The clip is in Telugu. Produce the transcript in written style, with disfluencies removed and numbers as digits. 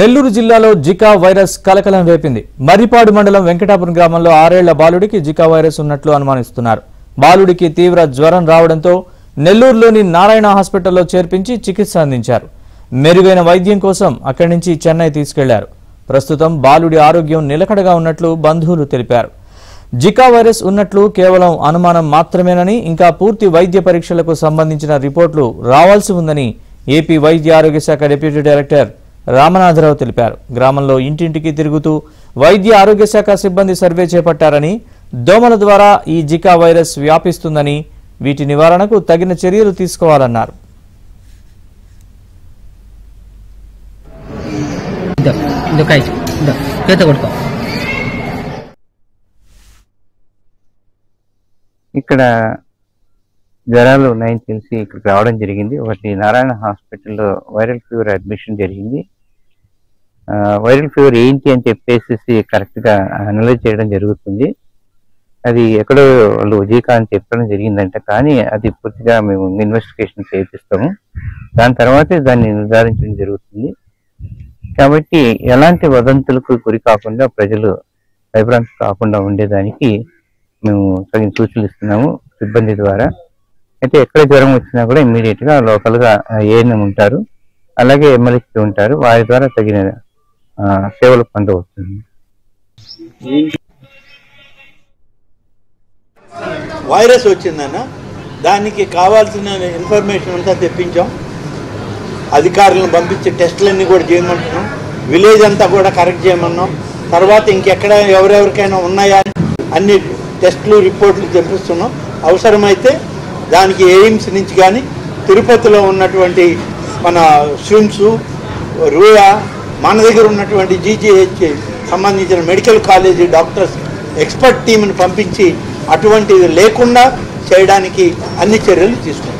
నెల్లూరు జిల్లాలో జికా వైరస్ కలకలం రేపింది. మర్రిపాడు మండలం వెంకటాపురం గ్రామంలో 6 ఏళ్ల బాలుడికి జికా వైరస్ ఉన్నట్లు అనుమానిస్తున్నారు. బాలుడికి తీవ్ర జ్వరం రావడంతో నెల్లూరులోని నారాయణ హాస్పిటల్లో చేర్పించి చికిత్స అందించారు. మెరుగైన వైద్యం కోసం అక్కడి నుంచి చెన్నై తీసుకెళ్లారు. ప్రస్తుతం బాలుడి ఆరోగ్యం నిలకడగా ఉన్నట్లు బంధువులు తెలిపారు. జికా వైరస్ ఉన్నట్లు కేవలం అనుమానం మాత్రమేనని, ఇంకా పూర్తి వైద్య పరీక్షలకు సంబంధించిన రిపోర్టులు రావాల్సి ఉందని ఏపీ వైద్య ఆరోగ్య శాఖ డిప్యూటీ డైరెక్టర్ రామనాథరావు తెలిపారు. గ్రామంలో ఇంటింటికి తిరుగుతూ వైద్య ఆరోగ్య శాఖ సిబ్బంది సర్వే చేపట్టారని, దోమల ద్వారా ఈ జికా వైరస్ వ్యాపిస్తుందని, వీటి నివారణకు తగిన చర్యలు తీసుకోవాలన్నారు. ఇక్కడ జ్వరాలు ఉన్నాయని తెలిసి ఇక్కడికి రావడం జరిగింది. ఒకటి నారాయణ హాస్పిటల్లో వైరల్ ఫీవర్ అడ్మిషన్ జరిగింది. వైరల్ ఫీవర్ ఏంటి అని చెప్పేసి కరెక్ట్గా అనలైజ్ చేయడం జరుగుతుంది. అది ఎక్కడో వాళ్ళు జికా అని చెప్పడం జరిగిందంట, కానీ అది పూర్తిగా మేము ఇన్వెస్టిగేషన్ చేపిస్తాము. దాని తర్వాతే దాన్ని నిర్ధారించడం జరుగుతుంది. కాబట్టి ఎలాంటి వదంతులకు గురి కాకుండా, ప్రజలు భయభ్రాంతి కాకుండా ఉండేదానికి మేము తగిన సూచనలు ఇస్తున్నాము సిబ్బంది ద్వారా. అయితే ఎక్కడ జ్వరం వచ్చినా కూడా ఇమ్మీడియట్గా లోకల్గా ఏఎన్ఎం ఉంటారు, అలాగే ఎమ్మెల్సీ ఉంటారు, వారి ద్వారా తగిన సేవలు పొందవస్తుంది. వైరస్ వచ్చిందన్న దానికి కావాల్సిన ఇన్ఫర్మేషన్ అంతా తెప్పించాం. అధికారులను పంపించి టెస్టులన్నీ కూడా చేయమంటున్నాం. విలేజ్ అంతా కూడా కరెక్ట్ చేయమన్నాం. తర్వాత ఇంకెక్కడ ఎవరెవరికైనా ఉన్నాయా అన్ని టెస్టులు రిపోర్ట్లు తెప్పిస్తున్నాం. అవసరమైతే దానికి ఎయిమ్స్ నుంచి కానీ, తిరుపతిలో ఉన్నటువంటి మన స్విమ్స్, రూయా, మన దగ్గర ఉన్నటువంటి జీజీహెచ్ సంబంధించిన మెడికల్ కాలేజీ డాక్టర్స్ ఎక్స్పర్ట్ టీంని పంపించి అటువంటిది లేకుండా చేయడానికి అన్ని చర్యలు తీసుకుంటాం.